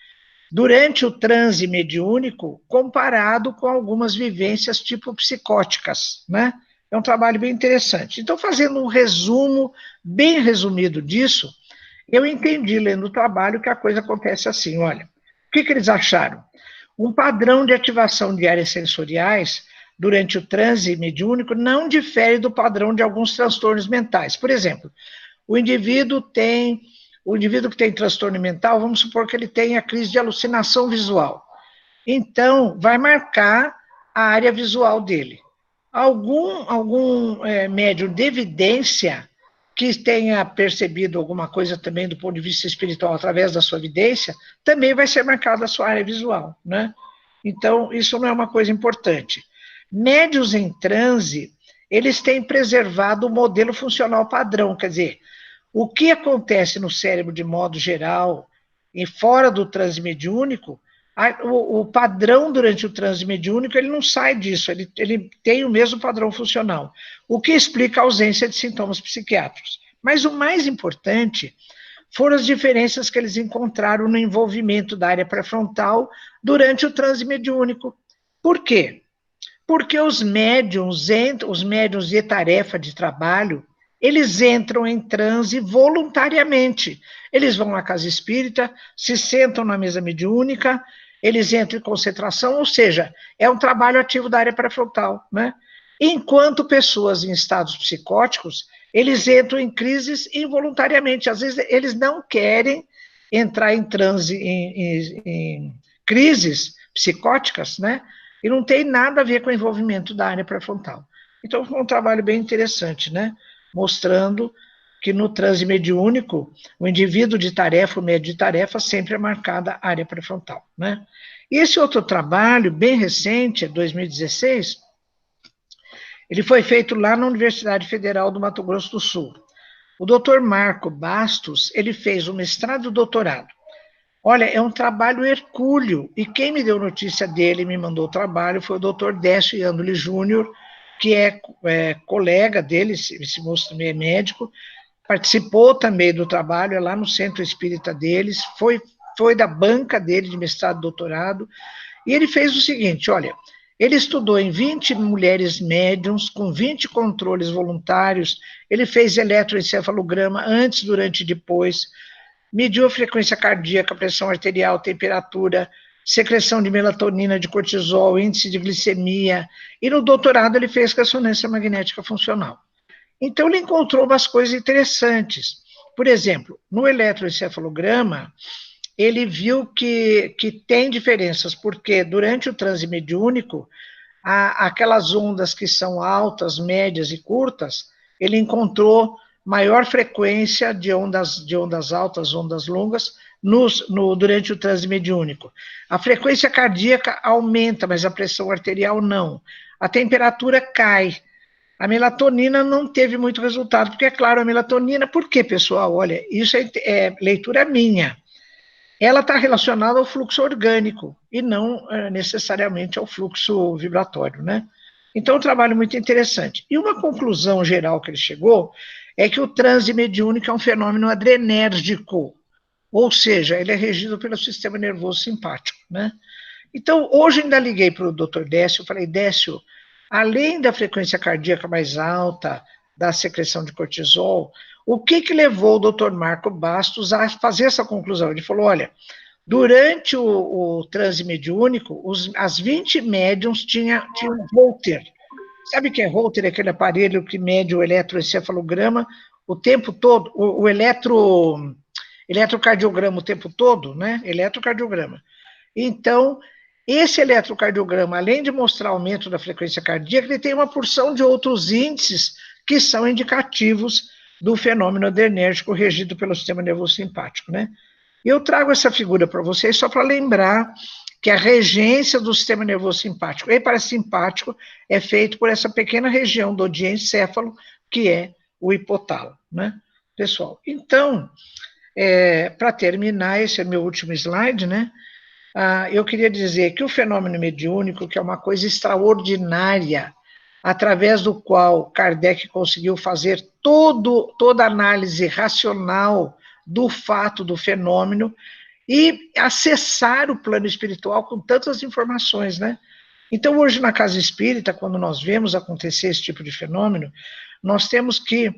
durante o transe mediúnico, comparado com algumas vivências tipo psicóticas, né? É um trabalho bem interessante. Então, fazendo um resumo, bem resumido disso, eu entendi, lendo o trabalho, que a coisa acontece assim, olha, o que eles acharam? Um padrão de ativação de áreas sensoriais durante o transe mediúnico não difere do padrão de alguns transtornos mentais. Por exemplo, o indivíduo que tem transtorno mental, vamos supor que ele tenha crise de alucinação visual. Então, vai marcar a área visual dele. Algum médium de evidência que tenha percebido alguma coisa também do ponto de vista espiritual através da sua evidência, também vai ser marcada a sua área visual, né? Então, isso não é uma coisa importante. Médiuns em transe, eles têm preservado o modelo funcional padrão, quer dizer, o que acontece no cérebro de modo geral e fora do transe mediúnico, o padrão durante o transe mediúnico, ele não sai disso, ele tem o mesmo padrão funcional, o que explica a ausência de sintomas psiquiátricos. Mas o mais importante foram as diferenças que eles encontraram no envolvimento da área pré-frontal durante o transe mediúnico. Por quê? Porque os médiuns de tarefa de trabalho, eles entram em transe voluntariamente. Eles vão à casa espírita, se sentam na mesa mediúnica, eles entram em concentração, ou seja, é um trabalho ativo da área pré-frontal, né? Enquanto pessoas em estados psicóticos, eles entram em crises involuntariamente. Às vezes, eles não querem entrar em transe, em crises psicóticas, né? E não tem nada a ver com o envolvimento da área pré-frontal. Então, foi um trabalho bem interessante, né? Mostrando que no transe mediúnico, o indivíduo de tarefa, o médio de tarefa, sempre é marcada a área pré-frontal, né? E esse outro trabalho, bem recente, 2016, ele foi feito lá na Universidade Federal do Mato Grosso do Sul. O doutor Marco Bastos, ele fez o mestrado e doutorado. Olha, é um trabalho hercúleo, e quem me deu notícia dele e me mandou o trabalho foi o doutor Décio Iandoli Júnior, que é colega dele, esse moço também é médico, participou também do trabalho, é lá no centro espírita deles, foi da banca dele de mestrado e doutorado, e ele fez o seguinte, olha, ele estudou em 20 mulheres médiums, com 20 controles voluntários, ele fez eletroencefalograma antes, durante e depois, mediu a frequência cardíaca, pressão arterial, temperatura, secreção de melatonina, de cortisol, índice de glicemia, e no doutorado ele fez ressonância magnética funcional. Então ele encontrou umas coisas interessantes. Por exemplo, no eletroencefalograma, ele viu que tem diferenças, porque durante o transe mediúnico, aquelas ondas que são altas, médias e curtas, ele encontrou maior frequência de ondas altas, ondas longas, durante o transe mediúnico. A frequência cardíaca aumenta, mas a pressão arterial não. A temperatura cai. A melatonina não teve muito resultado, porque, é claro, a melatonina... Por quê, pessoal? Olha, isso é leitura minha. Ela está relacionada ao fluxo orgânico e não necessariamente ao fluxo vibratório, né? Então, um trabalho muito interessante. E uma conclusão geral que ele chegou é que o transe mediúnico é um fenômeno adrenérgico, ou seja, ele é regido pelo sistema nervoso simpático, né? Então, hoje ainda liguei para o Dr. Décio, falei, Décio, além da frequência cardíaca mais alta, da secreção de cortisol, o que levou o Dr. Marco Bastos a fazer essa conclusão? Ele falou, olha, durante o transe mediúnico, as 20 médiums tinham Holter. Sabe o que é Holter? É aquele aparelho que mede o eletroencefalograma o tempo todo, o eletrocardiograma o tempo todo, né? Eletrocardiograma. Então, esse eletrocardiograma, além de mostrar aumento da frequência cardíaca, ele tem uma porção de outros índices que são indicativos do fenômeno adrenérgico regido pelo sistema nervoso simpático, né? Eu trago essa figura para vocês só para lembrar que a regência do sistema nervoso simpático e parasimpático é feito por essa pequena região do diencéfalo, que é o hipotálamo, né, pessoal? Então, para terminar, esse é meu último slide, né? Eu queria dizer que o fenômeno mediúnico, que é uma coisa extraordinária, através do qual Kardec conseguiu fazer toda a análise racional do fato, do fenômeno, e acessar o plano espiritual com tantas informações, né? Então, hoje na Casa Espírita, quando nós vemos acontecer esse tipo de fenômeno, nós temos que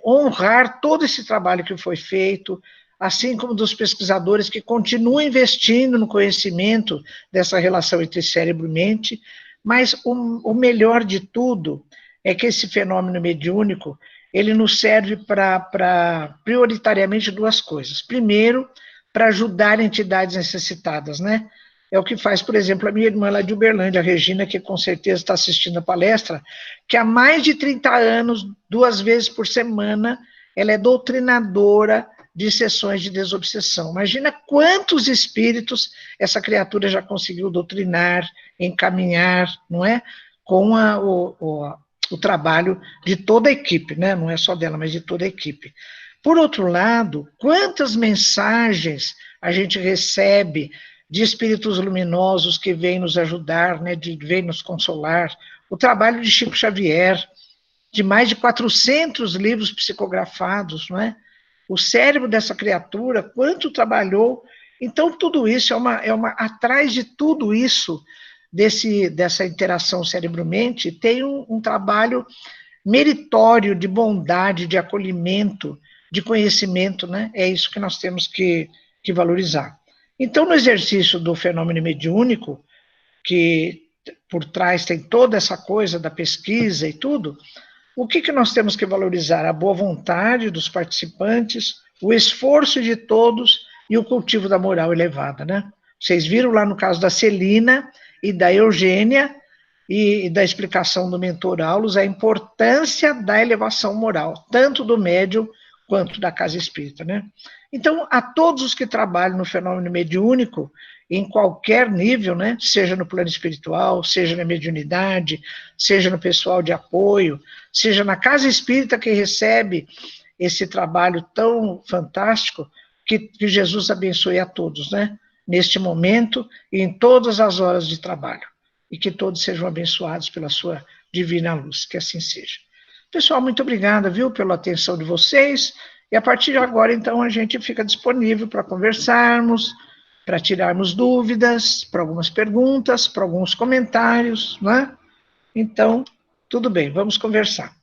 honrar todo esse trabalho que foi feito, assim como dos pesquisadores que continuam investindo no conhecimento dessa relação entre cérebro e mente, mas o melhor de tudo é que esse fenômeno mediúnico, ele nos serve para prioritariamente duas coisas. Primeiro, para ajudar entidades necessitadas, né? É o que faz, por exemplo, a minha irmã lá de Uberlândia, a Regina, que com certeza está assistindo a palestra, que há mais de 30 anos, 2 vezes por semana, ela é doutrinadora de sessões de desobsessão. Imagina quantos espíritos essa criatura já conseguiu doutrinar, encaminhar, não é? Com o trabalho de toda a equipe, né? Não é só dela, mas de toda a equipe. Por outro lado, quantas mensagens a gente recebe de espíritos luminosos que vêm nos ajudar, né, vêm nos consolar, o trabalho de Chico Xavier, de mais de 400 livros psicografados, não é? O cérebro dessa criatura, quanto trabalhou. Então, tudo isso atrás de tudo isso, dessa interação cérebro-mente, tem um trabalho meritório de bondade, de acolhimento, de conhecimento, né? É isso que nós temos que valorizar. Então, no exercício do fenômeno mediúnico, que por trás tem toda essa coisa da pesquisa e tudo, o que nós temos que valorizar? A boa vontade dos participantes, o esforço de todos e o cultivo da moral elevada, né? Vocês viram lá no caso da Celina e da Eugênia, e da explicação do mentor Aulus, a importância da elevação moral, tanto do médium quanto da casa espírita, né? Então, a todos os que trabalham no fenômeno mediúnico, em qualquer nível, né, seja no plano espiritual, seja na mediunidade, seja no pessoal de apoio, seja na casa espírita que recebe esse trabalho tão fantástico, que Jesus abençoe a todos, né, neste momento e em todas as horas de trabalho, e que todos sejam abençoados pela sua divina luz, que assim seja. Pessoal, muito obrigada, viu, pela atenção de vocês, e a partir de agora, então, a gente fica disponível para conversarmos, para tirarmos dúvidas, para algumas perguntas, para alguns comentários, né? Então, tudo bem, vamos conversar.